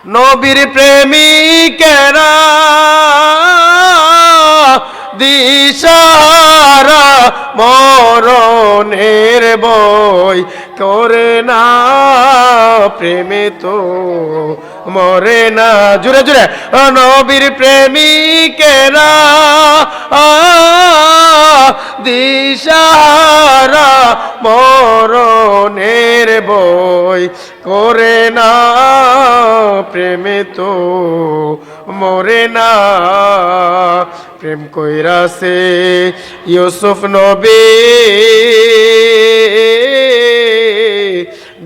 নবীর প্রেমিকেরা দিশাহারা মরণের বই করে না, প্রেমে তো মরে না। জুড়ে জুড়ে নবীর প্রেমিকেরা দিশাহারা মরণের বই করে না, প্রেমে তো মরে না। প্রেম কইরাছে ইউসুফ নবী,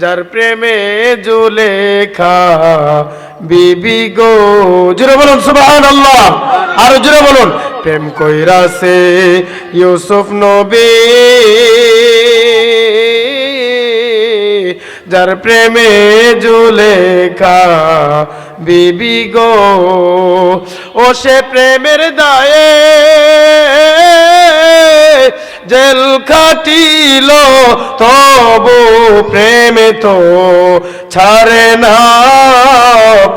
যার প্রেমে জুলেখা বিবি গো। জুড়ে বলুন সুবহানাল্লাহ, আর জুড়ে বলুন। প্রেম কইরাছে ইউসুফ নবী, যার প্রেমে জুলেখা বিবি গো। ও সে প্রেমের দায়ে জেল খাটিল, তবু প্রেমে তো ছাড়ে না,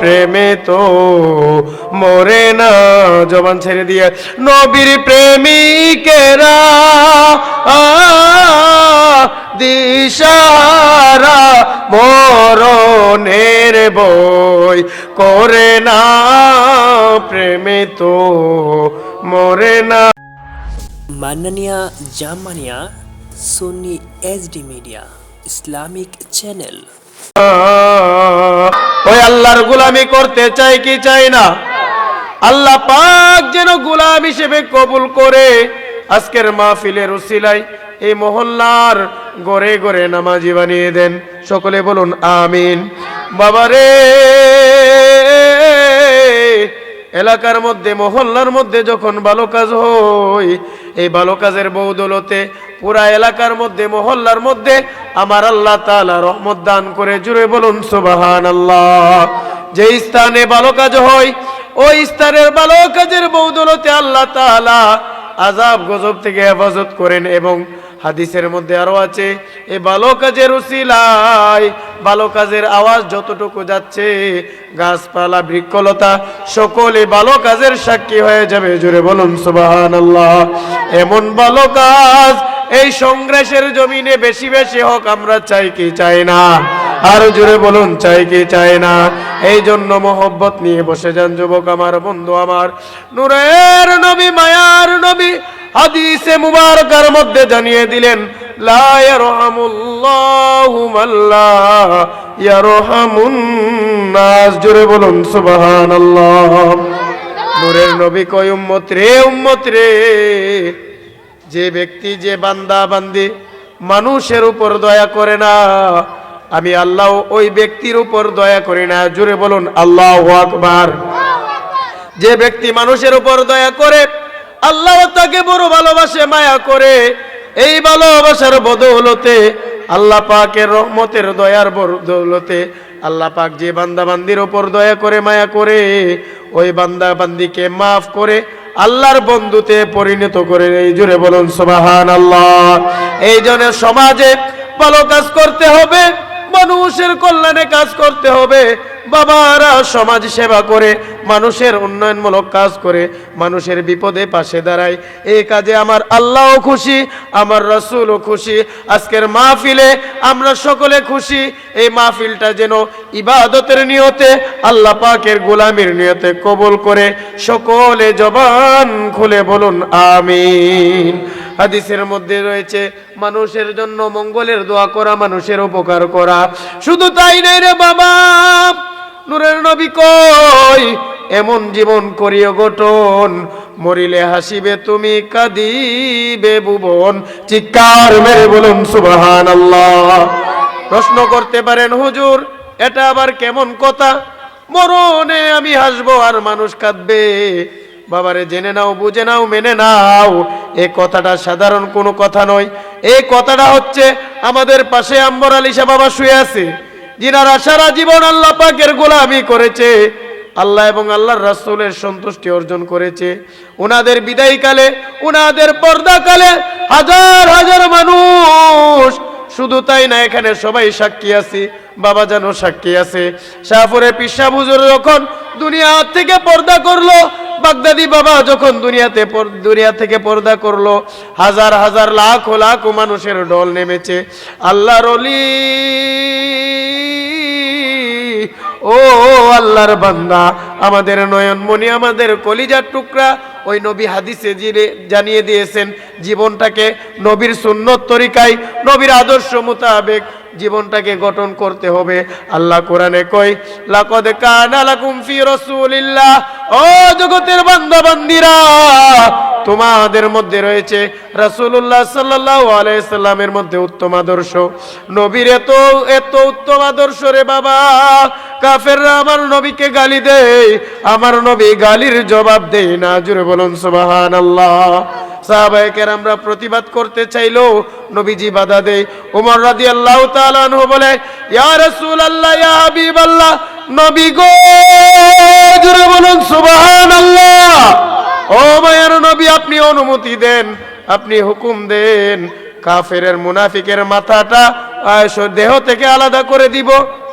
প্রেমে তো মরে না। জবান ছেড়ে দিয়ে নবীর প্রেমিকেরা দিশাহারা মরণের বই করে না, প্রেমে তো মরে না। মান্নানিয়া জামানিয়া সুন্নি এইচডি মিডিয়া ইসলামিক চ্যানেল। ওই আল্লাহর গোলামি করতে চাই কি চাই না? আল্লাহ পাক যেন গোলাম হিসেবে কবুল করে আজকের মাহফিলের উসিলায় এই মহল্লার ঘরে ঘরে নামাজি বানিয়ে দেন। সকলে বলুন আমিন। বাবারে, এলাকার মধ্যে মহল্লার মধ্যে যখন ভালো কাজ হয়, এই ভালো কাজের বদৌলতে পুরা এলাকার মধ্যে মহল্লার মধ্যে আমার আল্লাহ তাআলা রহমত দান করে। জুড়ে বলুন সুবহানাল্লাহ। যে স্থানে ভালো কাজ হয় ওই স্থানের ভালো কাজের বদৌলতে আল্লাহ তাআলা আযাব গজব থেকে হেফাজত করেন। এবং হাদিসের মধ্যে আরো আছে, এই ভালো কাজের উসিলায় ভালো কাজের আওয়াজ যতটুকু যাচ্ছে, গাছপালা বৃক্ষলতা সকলে ভালো কাজের সাক্ষী হয়ে যাবে। জুড়ে বলুন সুবহানাল্লাহ। এমন ভালো কাজ এই সংগ্রাসের জমিনে বেশি বেশি হোক, আমরা চাই কি চাই না? আর জুড়ে বলুন চাই কি চাই না? এই জন্য মোহব্বত নিয়ে বসে যান যুবক আমার, বন্ধু আমার। নূরের নবী, মায়ার নবী হাদিসে মুবারকার মধ্যে জানিয়ে দিলেন, লা ইয়ারহামুল্লাহু মাল্লা ইয়ারহামুন নাস। জুড়ে বলুন সুবহানাল্লাহ। নূরের নবী কয়, উম্মত রে, উম্মত রে, যে ব্যক্তি, যে বান্দা বান্দি মানুষের উপর দয়া করে না, আমি আল্লাহ ওই ব্যক্তির উপর দয়া করি না। জুড়ে বলুন আল্লাহু আকবার। যে ব্যক্তি মানুষের উপর দয়া করে, আল্লাহ তাকে বড় ভালোবাসে, মায়া করে। এই ভালোবাসার বদৌলতে, আল্লাহ পাকের রহমতের দয়ার বদৌলতে আল্লাহ পাক যে বান্দা বান্দির উপর দয়া করে, মায়া করে, ওই বান্দা বান্দিকে মাফ করে আল্লাহর বন্ধুতে পরিণত করে। এই জুড়ে বলুন সুবহানাল্লাহ। এই জন্য সমাজে ভালো কাজ করতে হবে, মানুষের কল্যাণে কাজ করতে হবে। বাবারা সমাজ সেবা করে, মানুষের উন্নয়নমূলক কাজ করে, মানুষের বিপদে পাশে দাঁড়ায়। এই কাজে আমার আল্লাহও খুশি, আমার রাসূলও খুশি। আজকের মাহফিলে আমরা সকলে খুশি। এই মাহফিলটা যেন ইবাদতের নিয়তে, আল্লাহ পাকের গোলামির নিয়তে কবুল করে। সকলে জবান খুলে বলুন আমিন। হাদিসের মধ্যে রয়েছে, মানুষের জন্য মঙ্গলের দোয়া করা, মানুষের উপকার করা। শুধু তাই নাই রে বাবা, নূরের নবী কই, এমন জীবন করিও গঠন, মরিলে হাসিবে তুমি, কাঁদিবে ভুবন। চিৎকার মেরে বলুন সুবহানাল্লাহ। প্রশ্ন করতে পারেন, হুজুর এটা আবার কেমন কথা? মরণে আমি হাসবো আর মানুষ কাঁদবে। বাবারে, জেনে নাও, বুঝে নাও, মেনে নাও, এই কথাটা সাধারণ কোনো কথা নয়। এই কথাটা হচ্ছে, আমাদের পাশে আম্বর আলী শাহ বাবা শুয়ে আছে, যিনারা সারা জীবন আল্লাহ পাকের গোলামি করেছে, আল্লাহ এবং আল্লাহর রাসূলের সন্তুষ্টি অর্জন করেছে। উনাদের বিদায়কালে, উনাদের পর্দাকালে হাজার হাজার মানুষ, শুধু তাই না, এখানে সবাই সাক্ষী আছি, বাবা যেন সাক্ষী আছে। শাহপুরে পিসা হুজুর যখন দুনিয়া থেকে পর্দা করলো, বাগদাদি বাবা যখন দুনিয়া থেকে পর্দা করলো, হাজার হাজার লাখ লাখ মানুষের ঢল নেমেছে। আল্লাহর ওলি, ও আল্লাহর বান্দা, আমাদের নয়নমণি, আমাদের কলিজার টুকরা, ওই নবী হাদিসে জানিয়ে দিয়েছেন জীবনটাকে নবীর সুন্নত তরিকায়, নবীর আদর্শ মোতাবেক জীবনটাকে গঠন করতে হবে। আল্লাহ কোরআনে কয়, লাকাদ কানা লাকুম ফি রাসূলিল্লাহ, ও জগতের বান্দা বান্দিরা, তোমাদের মধ্যে রয়েছে রাসূলুল্লাহ সাল্লাল্লাহু আলাইহি সাল্লামের মধ্যে উত্তম আদর্শ। নবীর এত এত উত্তম আদর্শ রে বাবা, কাফেররা আমার নবীকে গালি দেয়, আমার নবী গালির জবাব দেয় না। জোরে বলুন সুবহানাল্লাহ। সাহাবায়ে কেরামরা প্রতিবাদ করতে চাইলো, নবীজি বাধা দেয়। ওমর রাদিয়াল্লাহু তাআলা আনহু বলে, ইয়া রাসূলুল্লাহ, ইয়া হাবিবাল্লাহ, নবী গো, জোরে বলুন সুবহানাল্লাহ, ও মায়ের নবী, আপনি অনুমতি দেন, আপনি হুকুম দেন, কাফেরের মুনাফিকের মাথাটা দেহ থেকে আলাদা করে দিব।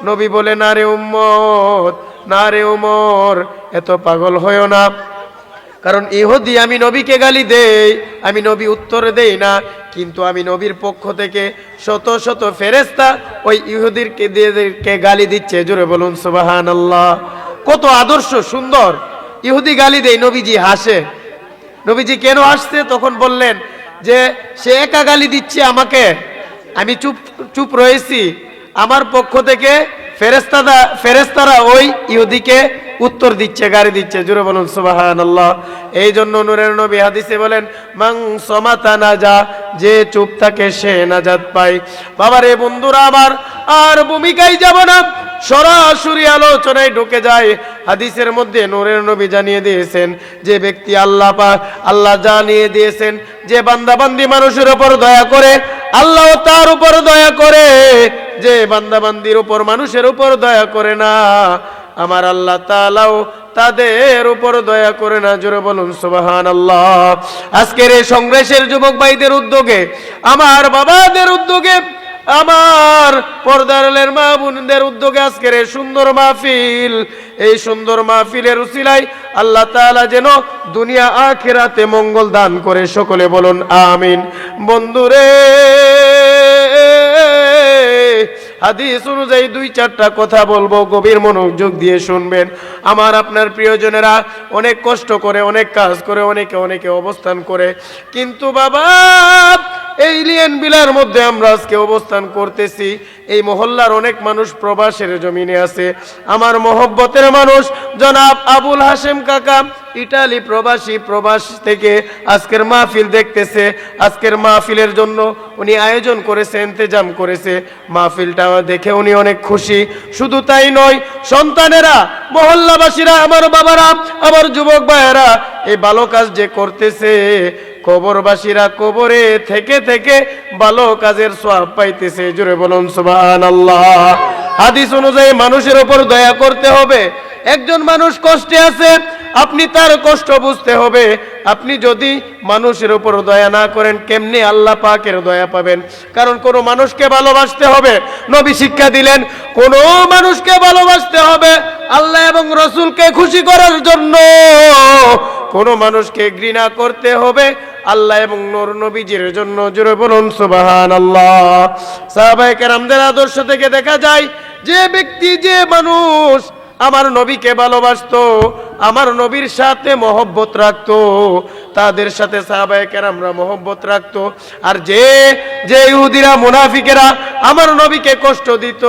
নবী বলে, না রে উম্মত, না রে ওমর, এত পাগল হয়ো না, কারণ ইহুদি আমি নবীকে গালি দেই, আমি নবী উত্তর দেই না, কিন্তু আমি নবীর পক্ষ থেকে শত শত ফেরেশতা ওই ইহুদিরকে গালি দিচ্ছে। জোরে বলুন সুবহানাল্লাহ। কত আদর্শ সুন্দর। ইহুদি গালি দেয়, নবীজি হাসে। নবীজি কেন হাসছে? তখন বললেন যে সে একা গালি দিচ্ছে আমাকে, আমি চুপ চুপ রয়েছি, আমার পক্ষ থেকে ফেরেশতারা ওই ইহুদিকে উত্তর দিচ্ছে, গালি দিচ্ছে। জোরে বলুন সুবহানাল্লাহ। এই জন্য নূরের নবী হাদিসে বলেন, মান সামাতা নাজা, যে চুপ থাকে সে নাজাত পায়। বাবারে বন্ধুরা আমার, আর ভূমিকায় যাব না, সরাসরি আলোচনায় ঢুকে যায়। হাদিসের মধ্যে নূরের নবী জানিয়ে দিয়েছেন, যে ব্যক্তি আল্লাহ জানিয়ে দিয়েছেন যে বান্দাবান্দি মানুষের উপর দয়া করে, আল্লাহ তার উপর দয়া করে। যে বান্দাবান্দির উপর মানুষের উপর দয়া করে না, আমার আল্লাহ তাআলাও তাদের উপর দয়া করে না। জোরে বলুন সুবহানাল্লাহ। আজকের এই সংগ্রাসের যুবক ভাইদের উদ্যোগে, আমার বাবাদের উদ্যোগে, আমার পর্দারের মা বোনদের উদ্যোগে আজকের এই সুন্দর মাহফিল, এই সুন্দর মাহফিলের উসিলায় আল্লাহ তাআলা যেন দুনিয়া আখিরাতে মঙ্গল দান করে। সকলে বলুন আমিন। বন্ধুরে, হাদিস অনুযায়ী দুই চারটা কথা বলবো, গভীর মনোযোগ দিয়ে শুনবেন। আমার আপনার প্রিয়জনেরা অনেক কষ্ট করে, অনেক কাজ করে, অনেকে অবস্থান করে, কিন্তু বাবা এই লিয়েন বিলার মধ্যে আমরা আজকে অবস্থান করতেছি। এই মহল্লার অনেক মানুষ প্রবাসের জমিনে আছে। আমার মহব্বতের মানুষ জনাব আবুল হাশেম কাকা ইটালি প্রবাসী, প্রবাস থেকে আজকের মাহফিল দেখতেছে। আজকের মাহফিলের জন্য উনি আয়োজন করেছে, ইন্তজাম করেছে। মাহফিলটা দেখে উনি অনেক খুশি। শুধু তাই নয়, সন্তানেরা, মহল্লাবাসীরা, আমার বাবারা, আমার যুবক ভাইয়েরা এই ভালো কাজ যে করতেছে, কবরবাসীরা কবরে থেকে থেকে ভালো কাজের সওয়াব পাইতেছে। জোরে বলুন সুবহানাল্লাহ। হাদিস অনুযায়ী মানুষের উপর দয়া করতে হবে। একজন মানুষ কষ্টে আছে, আপনি তার কষ্ট বুঝতে হবে। আপনি যদি মানুষের উপর দয়া না করেন, কেমনে আল্লাহ পাকের দয়া পাবেন? কারণ কোন মানুষকে ভালোবাসতে হবে, নবী শিক্ষা দিলেন, কোন মানুষকে ভালোবাসতে হবে আল্লাহ এবং রাসূলকে খুশি করার জন্য। কোন মানুষকে ঘৃণা করতে হবে আল্লাহ এবং নূর নবীজির জন্য। জোরে বলুন সুবহানাল্লাহ। সাহাবায়ে কেরামদের আদর্শ থেকে দেখা যায়, যে ব্যক্তি, যে মানুষ আমার নবীকে ভালোবাসতো, আমার নবীর সাথে মহব্বত রাখতো, তাদের সাথে সাহাবায়ে কেরামরা মহব্বত রাখতো। আর যে ইহুদিরা, মুনাফিকেরা আমার নবীকে কষ্ট দিত,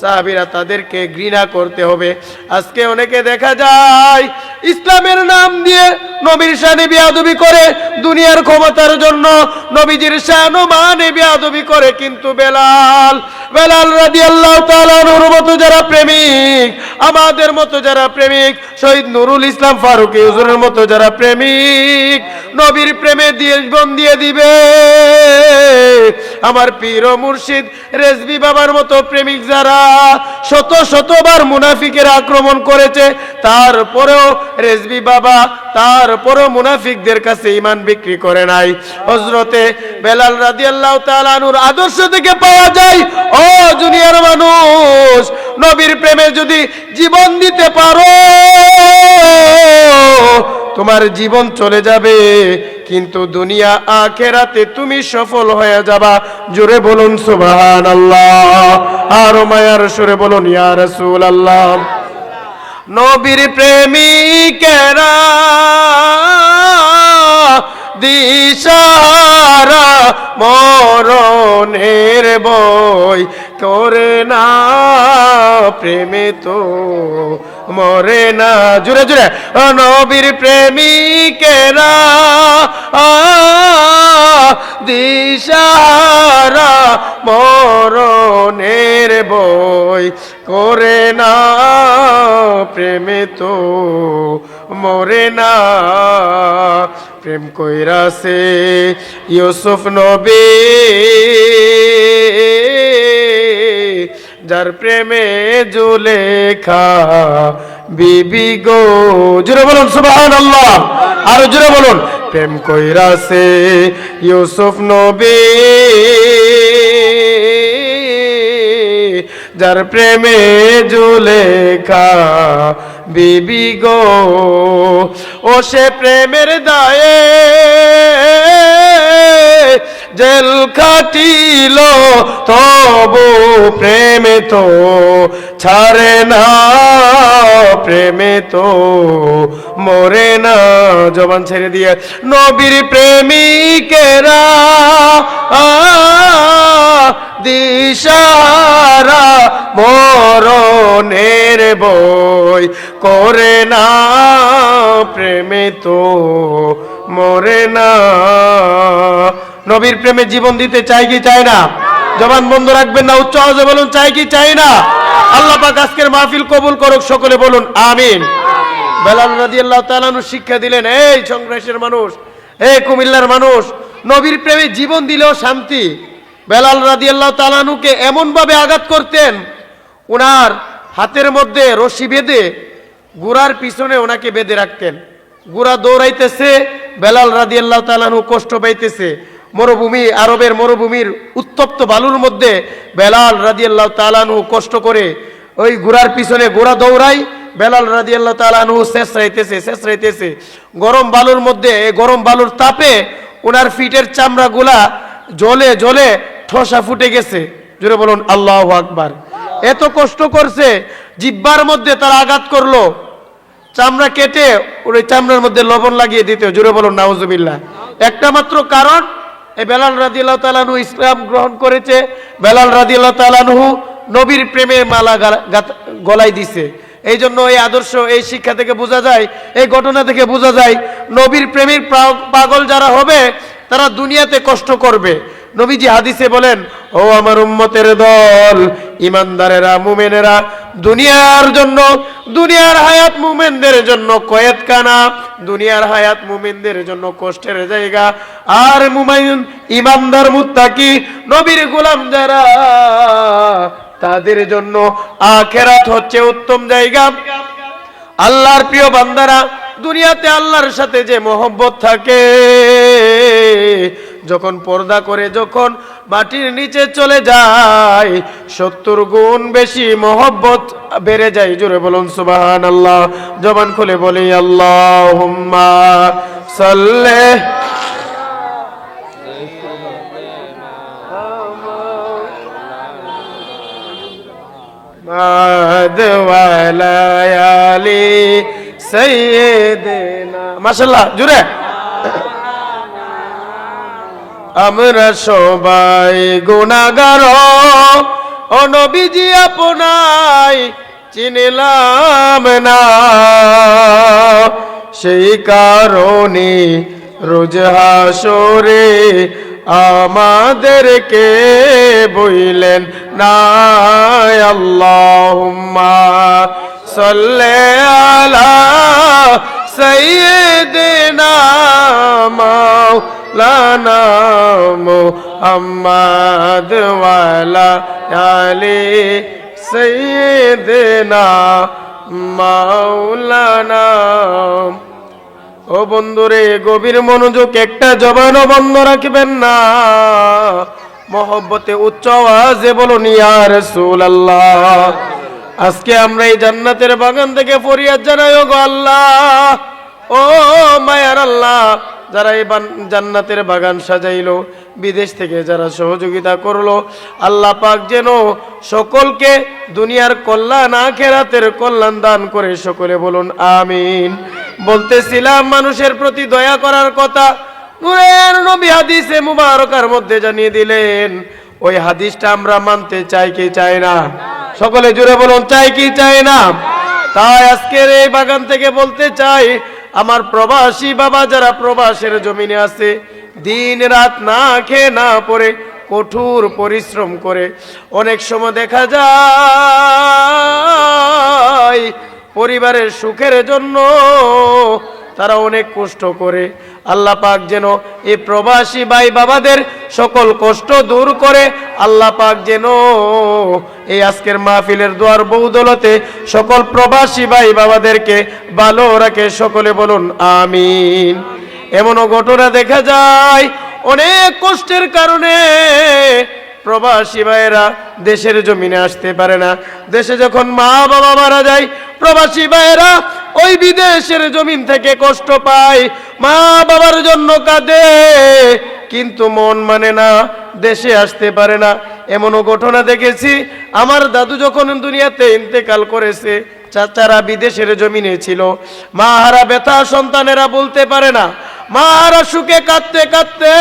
সাহাবীরা তাদেরকে ঘৃণা করতে হবে। আজকে অনেকে দেখা যায় ইসলামের নাম দিয়ে নবীর শানে বেয়াদবি করে, দুনিয়ার ক্ষমতার জন্য নবীজির শান ও মানে বেয়াদবি করে। কিন্তু বেলাল রাদিয়াল্লাহু তাআলা আনহুর মতো যারা প্রেমিক, আমাদের মতো যারা প্রেমিক, শহীদ নুরুল ইসলাম ফারুকী হুজুরের মতো যারা প্রেমিক, নবীর প্রেমে জীবন দিয়ে দিবে, আমার পীর ও মুর্শিদ রেজভী বাবার মতো প্রেমিক যারা শত শতবার মুনাফিকের আক্রমণ করেছে, তারপরেও রেজভী বাবা তারপরেও মুনাফিকদের কাছে ঈমান বিক্রি করে নাই। হযরতে বেলাল রাদিয়াল্লাহু তাআলা আনহুর আদর্শ থেকে পাওয়া যায়, ও দুনিয়ার মানুষ, নবীর প্রেমে যদি জীবন দিতে পারো তোমার জীবন চলে যাবে, কিন্তু দুনিয়া আখেরাতে তুমি সফল হয়ে যাবা। জোরে বলুন সুবহানাল্লাহ, আর মায়ার সুরে বলুন ইয়া রাসূলুল্লাহ। নবীর প্রেমিকেরা দিশারা মরণের বই করে না, প্রেমে তো মরে না। জুড়ে জুড়ে নবীর প্রেমিকেরা দিশারা মরণের বই করে না, প্রেমে তো মরে না। প্রেম কইরাছে ইউসুফ নবী, যার প্রেমে জুলেখা বিবি গো। জোরে বলুন সুবহানাল্লাহ, আর জোরে বলুন। প্রেম কইরাছে ইউসুফ নবী, যার প্রেমে জুলেখা বিবি গো। ও সে প্রেমের দায়ে জেল খাটিল, তবু প্রেমে তো ছাড়ে না, প্রেমে তো মরে না। জবান ছেড়ে দিয়ে নবীর প্রেমিকেরা দিশারা মরণের বই করে না, প্রেমে তো মরে না। নবীর প্রেমে জীবন দিতে চাই কি চাই না? জবান বন্ধ রাখবেন না, উচ্চ আওয়াজে বলুন চাই কি চাই না? আল্লাহ পাক আজকের মাহফিল কবুল করুক, সকলে বলুন আমিন। বেলাল রাদিয়াল্লাহু তাআলা আনহু শিক্ষা দিলেন, এই সংগ্রাসের মানুষ, এই কুমিল্লার মানুষ, নবীর প্রেমে জীবন দিলেও শান্তি। বেলাল রাদিয়াল্লাহু তাআলা আনহুকে এমন ভাবে আঘাত করতেন, ওনার হাতের মধ্যে রশি বেঁধে গুড়ার পিছনে ওনাকে বেঁধে রাখতেন। গুড়া দৌড়াইতেছে, বেলাল রাদিয়াল্লাহু তাআলা আনহু কষ্ট পাইতেছে। মরুভূমি, আরবের মরুভূমির উত্তপ্ত বালুর মধ্যে বেলাল রাদিয়াল্লাহু তাআলা আনহু কষ্ট করে ওই গুড়ার পিছনে গুড়া দৌড়াই, বেলাল রাদিয়াল্লাহু তাআলা আনহু শেষরাইতেছে গরম বালুর মধ্যে। গরম বালুর তাপে ওনার ফিটের চামড়াগুলা জ্বলে জ্বলে ঠোসা ফুটে গেছে। জোরে বলুন আল্লাহু আকবার। এত কষ্ট করছে, জিহ্বার মধ্যে তার আঘাত করলো, চামড়া কেটে ওই চামড়ার মধ্যে লবণ লাগিয়ে দিতে। জোরে বলুন নাউজুবিল্লাহ। একটা মাত্র কারণ, এই বেলাল রাদিয়াল্লাহু তাআলা আনহু ইসলাম গ্রহণ করেছে, বেলাল রাদিয়াল্লাহু তাআলা আনহু নবীর প্রেমের মালা গলায় দিছে। এই জন্য এই আদর্শ, এই শিক্ষা থেকে বোঝা যায়, এই ঘটনা থেকে বোঝা যায়, নবীর প্রেমের পাগল যারা হবে তারা দুনিয়াতে কষ্ট করবে। নবীজি হাদিসে বলেন, ও আমার উম্মতের দল, ইমানদারেরা, মুমিনেরা, দুনিয়ার জন্য, দুনিয়ার হায়াত মুমিনদের জন্য কয়েদখানা, দুনিয়ার হায়াত মুমিনদের জন্য কষ্টের জায়গা, আর মুমিন ইমানদার মুত্তাকি নবীর গোলাম যারা, তাদের জন্য আখিরাত হচ্ছে উত্তম জায়গা। আল্লাহর প্রিয় বান্দারা, দুনিয়াতে আল্লাহর সাথে যে মহব্বত থাকে, যখন পর্দা করে যখন মাটির নিচে চলে যায়, 70 গুণ বেশি মহব্বত বেড়ে যায়। জোরে বলুন সুবহানাল্লাহ। জবান খুলে বলি আল্লাহুম্মা সাল্লি মাদওয়ালায়ালি সাইয়্যিদিনা। মাশাআল্লাহ, জোরে। আমরা সবাই গুনাহগার, ও নবীজি আপনাই চিনলাম না, সেই কারণে রোজ হাসরে আমাদেরকে বইলেন না। আল্লাহুম্মা সাল্লি আলা সাইয়্যিদিনা সাইয়্যিদিনা মাওলানা মুহাম্মদ ওয়ালা আলি সাইয়্যিদিনা মাওলানা। ও বন্ধুরে, গভীর মনোযোগ, একটা জবানও বন্ধ রাখবেন না। মহব্বতে উচ্চ আওয়াজে বলুন ইয়া রাসূলুল্লাহ। আজকে আমরা এই জান্নাতের বাগান থেকে ফরিয়াদ জানাই, ও গো আল্লাহ, ও মায়ার আল্লাহ, যারা এই জান্নাতের বাগান সাজাইলো, বিদেশ থেকে যারা সহযোগিতা করলো, আল্লাহ পাক যেন সকলকে দুনিয়ার কল্যাণ আখিরাতের কল্যাণ দান করে, সকলে বলুন আমিন। বলতেছিলাম মানুষের প্রতি দয়া করার কথা, নূরের নবী হাদিসে মুবারকার মধ্যে জানিয়ে দিলেন। ওই হাদিসটা আমরা মানতে চাই কি চাই না? সকলে জুড়ে বলুন চাই কি চাই না? তাই আজকের এই বাগান থেকে বলতে চাই, আমার প্রবাসী বাবা যারা প্রবাসের জমিনে আছে, দিন রাত না খেয়ে না পড়ে কঠোর পরিশ্রম করে, অনেক সময় দেখা যায় পরিবারের সুখের জন্য তারা অনেক কষ্ট করে। আল্লাহ পাক যেন এই প্রবাসী ভাই বাবাদের সকল কষ্ট দূর করে, আল্লাহ পাক যেন এই আজকের মাহফিলের দোয়ার বৌদলতে সকল প্রবাসী ভাই বাবাদেরকে ভালো রাখে, সকলে বলুন আমিন। এমনও ঘটনা দেখা যায়, অনেক কষ্টের কারণে প্রবাসী ভাইয়েরা দেশের জমিনে আসতে পারে না। দেশে যখন মা বাবা মারা যায়, প্রবাসী ভাইয়েরা ওই বিদেশের জমিন থেকে কষ্ট পায়, মা বাবার জন্য কাঁদে, কিন্তু মন মানে না, দেশে আসতে পারে না। এমনও ঘটনা দেখেছি, আমার দাদু যখন দুনিয়াতে ইন্তেকাল করেছে, চাচারা বিদেশের জমিনে ছিল, মাহারা ব্যথা সন্তানেরা বলতে পারে না, মাহারা সুখে কাঁদতে কাঁদতে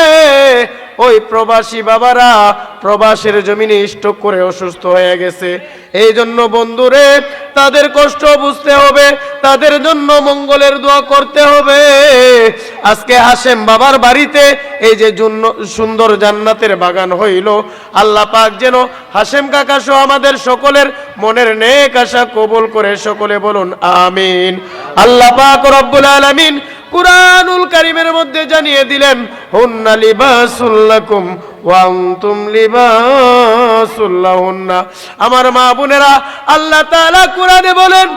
ওই প্রবাসী বাবারা প্রবাসের জমিনে স্ট্রোক করে অসুস্থ হয়ে গেছে। এই জন্য বন্ধুরে, তাদের কষ্ট বুঝতে হবে, তাদের জন্য মঙ্গলের দোয়া করতে হবে। আজকে হাশেম বাবার বাড়িতে এই যে সুন্দর জান্নাতের বাগান হইল, আল্লাহ পাক যেন হাশেম কাকা সহ আমাদের সকলের মনের নেক আশা কবুল করে, সকলে বলুন আমিন। আল্লাহ পাক রব্বুল আলামিন কুরআনুল কারীমের মধ্যে জানিয়ে দিলেন, হুন্না লিবাসুল লাকুম ওয়া আনতুম লিবাসুল লাহুন্না। আমার মা বোনেরা, আল্লাহ তাআলা কুরআনে বলেন,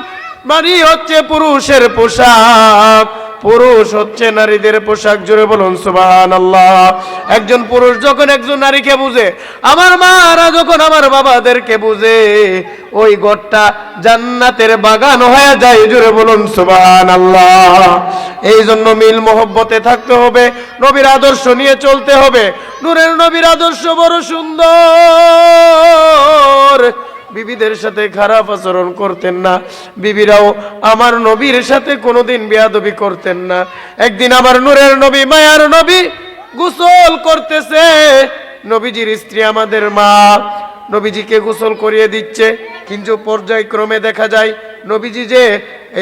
নারী হচ্ছে পুরুষের পোশাক, পুরুষ হচ্ছে নারীদের পোশাক। জোরে বলুন সুবহানাল্লাহ। একজন পুরুষ যখন একজন নারীকে বুঝে, আমার মারা যখন আমার বাবাদেরকে বুঝে, ওই ঘরটা জান্নাতের বাগান হয়ে যায়। জোরে বলুন সুবহানাল্লাহ। এই জন্য মিল মহব্বতে থাকতে হবে, নবীর আদর্শ নিয়ে চলতে হবে। নূরের নবীর আদর্শ বড় সুন্দর। বিবিদের সাথে খারাপ আচরণ করতেন না, বিবিরাও আমার নবীর সাথে কোনোদিন বেয়াদবি করতেন না। একদিন আমার নূরের নবী, মায়ার নবী গোসল করতেছে, নবীজির স্ত্রী আমাদের মা নবীজিকে গোসল করিয়ে দিচ্ছে, কিন্তু পর্যায়ক্রমে দেখা যায় নবীজি যে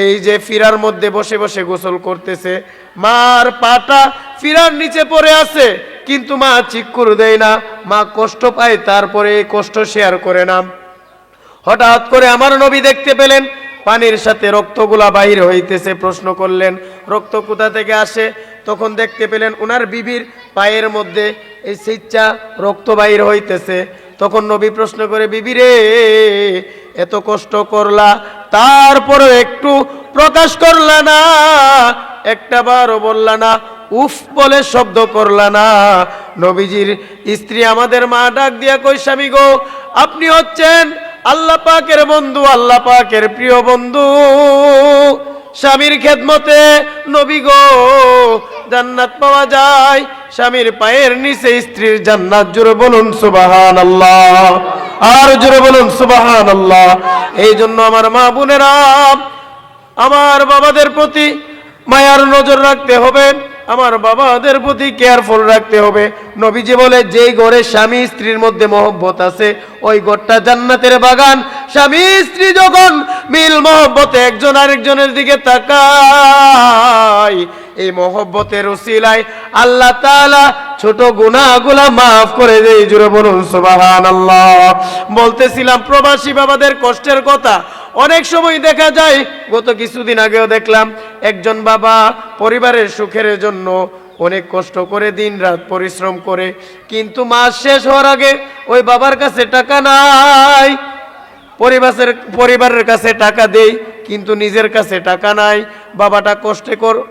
এই যে ফিরার মধ্যে বসে বসে গোসল করতেছে, মার পাটা ফিরার নিচে পড়ে আছে, কিন্তু মা চিক্কুর দেয় না, মা কষ্ট পায়, তারপরে এই কষ্ট শেয়ার করে না। হঠাৎ করে আমার নবী দেখতে পেলেন পানির সাথে রক্তগুলা বাহির হইতেছে। প্রশ্ন করলেন রক্ত কোথা থেকে আসে? তখন দেখতে পেলেন ওনার বিবির পায়ের মধ্যে এই সিচ্চা রক্ত বাহির হইতেছে। তখন নবী প্রশ্ন করে, বিবি রে, এত কষ্ট করলা, তারপরে একটু প্রকাশ করলা না, একটা বারও বললা না, উফ বলে শব্দ করলা না। নবীজির স্ত্রী আমাদের মা ডাক দিয়া কই, স্বামী গো, আপনি হচ্ছেন আল্লাহ পাকের বন্ধু, আল্লাহ পাকের প্রিয় বন্ধু। স্বামীর খেদমতে নবী গো জান্নাত পাওয়া যায়, স্বামীর পায়ের নিচে স্ত্রীর জান্নাত। জোরে বলুন সুবহানাল্লাহ, আর জোরে বলুন সুবহানাল্লাহ। এই জন্য আমার মা বোনেরা, আমার বাবাদের প্রতি মায়ার নজর রাখতে হবে, আমার বাবাদের প্রতি কেয়ারফুল রাখতে হবে। নবীজি বলে, যেই ঘরে স্বামী স্ত্রীর মধ্যে মহব্বত আছে, ওই ঘরটা জান্নাতের বাগান। স্বামী স্ত্রী যখন মিল মহব্বতে একজন আরেকজনের দিকে তাকায়, এই মহব্বতের উসিলায় আল্লাহ তাআলা ছোট গুনাহগুলা মাফ করে দেয়। জোরে বলুন সুবহানাল্লাহ। বলতেছিলাম প্রবাসী বাবাদের কষ্টের কথা, অনেক সময় দেখা যায়, গত কিছুদিন আগেও দেখলাম একজন বাবা পরিবারের সুখের জন্য অনেক কষ্ট করে দিন রাত পরিশ্রম করে, কিন্তু মাস শেষ হওয়ার আগে ওই বাবার কাছে টাকা নাই। পরিবারের কাছে টাকা দেই, কিন্তু নিজের কাছে টাকা নাই। বাবাটা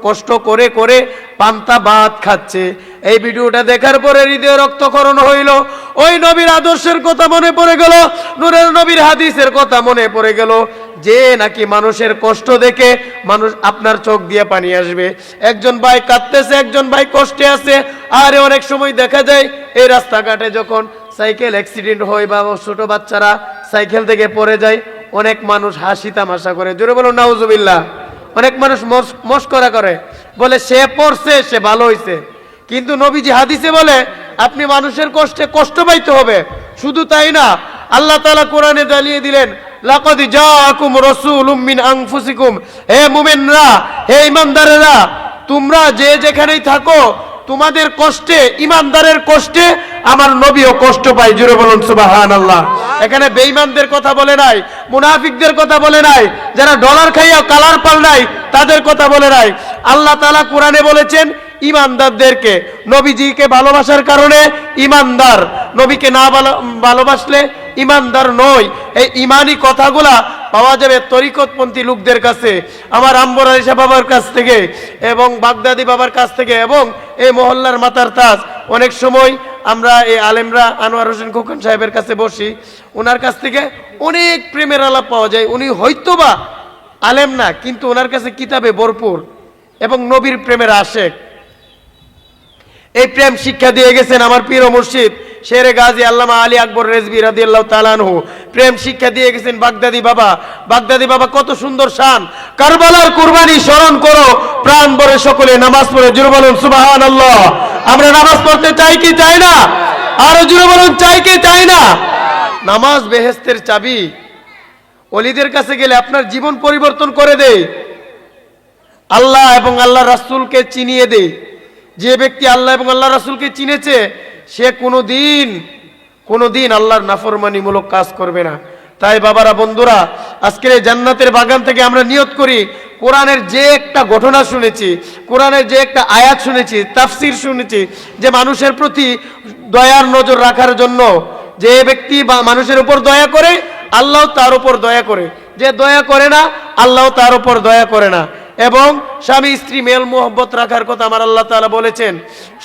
কষ্ট করে করে পান্তা ভাত খাচ্ছে। এই ভিডিওটা দেখার পরে হৃদয় রক্তক্ষরণ হইল। ওই নবীর আদর্শের কথা মনে পড়ে গেল, নূরের নবীর হাদিসের কথা মনে পড়ে গেল, যে নাকি মানুষের কষ্ট দেখে মানুষ আপনার চোখ দিয়ে পানি আসবে। একজন ভাই কাঁদতেছে, একজন ভাই কষ্টে আছে। আরে অনেক সময় দেখা যায় এই রাস্তাঘাটে যখন সাইকেল অ্যাক্সিডেন্ট হয় বা ছোট বাচ্চারা সাইকেল থেকে পড়ে যায়, অনেক মানুষ হাসি তামাশা করে, জোরে বলুন নাউজুবিল্লাহ। অনেক মানুষ মস্করা করে, বলে সে পড়ছে, সে ভালো হইছে। কিন্তু নবীজি হাদিসে বলে আপনি মানুষের কষ্টে কষ্ট পাইতে হবে। শুধু তাই না, আল্লাহ তাআলা কোরআনে জানিয়ে দিলেন, লাকাদ জাআকুম রাসূলুম মিন আনফুসিকুম, হে মুমিনরা, হে ঈমানদারেরা, তোমরা যে যেখানেই থাকো তোমাদের কষ্টে, ঈমানদারের কষ্টে আমার নবীও কষ্ট পায়। জোরে বলুন সুবহানাল্লাহ। এখানে বেঈমানদের কথা বলে নাই, মুনাফিকদের কথা বলে নাই, যারা ডলার খাইয়া কালার পাল নাই তাদের কথা বলে নাই। আল্লাহ তাআলা কোরআনে বলেছেন ঈমানদারদেরকে, নবীজিকে ভালোবাসার কারণে ঈমানদার, নবীকে না ভালোবাসলে ঈমানদার নয়। এই ঈমানি কথাগুলা পাওয়া যাবে তরিকতপন্থী লোকদের কাছে, আমার আম্বর আয়েশা বাবার কাছ থেকে এবং বাগদাদি বাবার কাছ থেকে, এবং এই মহল্লার মাতার তাজ। অনেক সময় আমরা এই আলেমরা আনোয়ার হোসেন খোকন সাহেবের কাছে বসি, ওনার কাছ থেকে অনেক প্রেমের আলাপ পাওয়া যায়। উনি হয়তোবা আলেম না, কিন্তু ওনার কাছে কিতাবে ভরপুর এবং নবীর প্রেমের আশেক। এই প্রেম শিক্ষা দিয়ে গেছেন আমার পীর ও মুর্শিদ শেরে গাজী আল্লামা আলী আকবর রেজভী রাদিয়াল্লাহু তাআলা আনহু। প্রেম শিক্ষা দিয়ে গেছেন বাগদাদি বাবা। বাগদাদি বাবা কত সুন্দর শান, কারবালার কুরবানি স্মরণ করো, প্রাণ ভরে সকলে নামাজ পড়ে, জোরে বলুন সুবহানাল্লাহ। আমরা নামাজ পড়তে চাই কি চাই না? আরো জোরে বলুন, চাই কি চাই না? নামাজ বেহেশতের চাবি। ওলিদের কাছে গেলে আপনার জীবন পরিবর্তন করে দেয়, আল্লাহ এবং আল্লাহ রাসূলকে চিনিয়ে দেয়। যে ব্যক্তি আল্লাহ এবং আল্লাহ রাসূলকে চিনেছে, সে কোনোদিন আল্লাহর নাফরমানিমূলক কাজ করবে না। তাই বাবারা, বন্ধুরা, আজকের এই জান্নাতের বাগান থেকে আমরা নিয়ত করি, কোরআনের যে একটা ঘটনা শুনেছি, কোরআনের যে একটা আয়াত শুনেছি, তাফসির শুনেছি, যে মানুষের প্রতি দয়ার নজর রাখার জন্য, যে ব্যক্তি বা মানুষের উপর দয়া করে আল্লাহ তার উপর দয়া করে, যে দয়া করে না আল্লাহ তার উপর দয়া করে না। এবং স্বামী স্ত্রী মেল মোহব্বত রাখার কথা আমার আল্লাহ তাআলা বলেছেন।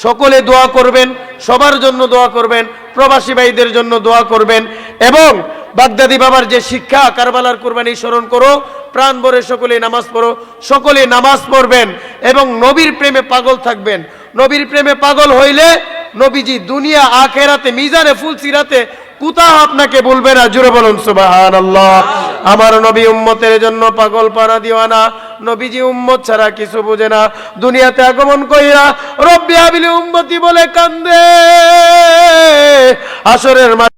সকলে দোয়া করবেন, সবার জন্য দোয়া করবেন, প্রবাসী ভাইদের জন্য দোয়া করবেন। এবং বাগদাদি বাবার যে শিক্ষা, কারবালার কুরবানি স্মরণ করো, প্রাণ ভরে সকলে নামাজ পড়ো, সকলে নামাজ পড়বেন এবং নবীর প্রেমে পাগল থাকবেন। নবীর প্রেমে পাগল হইলে নবীজি দুনিয়া আখেরাতে মিজানে ফুলসিরাতে কোথাও আপনাকে বলবে না। জোরে বলুন সুবহানাল্লাহ। আমার নবী উম্মতের জন্য পাগল পারা দিওয়ানা। নবীজি উম্মত ছাড়া কিছু বুঝে না। দুনিয়াতে আগমন কইরা রব্বি হাবিলি উম্মতি বলে কান্দে, হাসরের